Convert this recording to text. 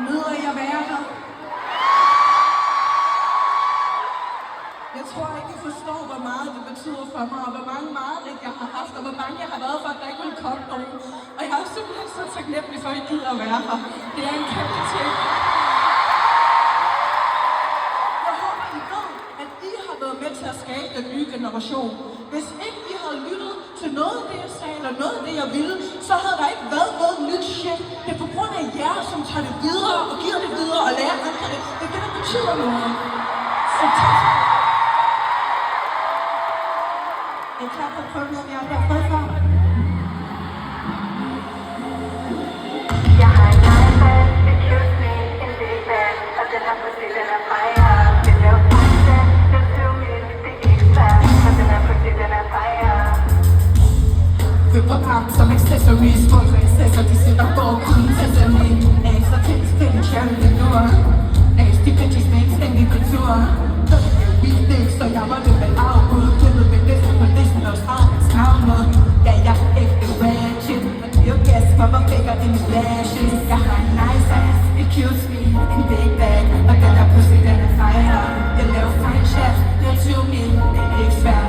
Nyder I at være her? Jeg tror ikke, I forstår, hvor meget det betyder for mig, og hvor mange mareridt jeg har haft, og hvor bange jeg har været for, at der ikke ville komme nogen. Og jeg er simpelthen så taknemmelig for, at I gider at være her. Det er en kæmpe ting. Jeg håber, I ved, at I har været med til at skabe den nye generation. Hvis ikke I havde lyttet til noget af det, jeg sagde, eller noget af det, jeg ville, så havde der ikke været noget nyt shit. Det er på grund af jer, som tager det videre og giver det videre og lærer andre det. Det er det, der betyder noget. Så tak. Er I klar på at prøve noget, jeg aldrig har prøvet før? Jeg har en iPad, et kjøsning, en big-bag, og den er præcis, den er fejre. Den laver pizza, den søger min, det er ikke svært, og den er præcis, den er fejre. Køber pakken som accessories,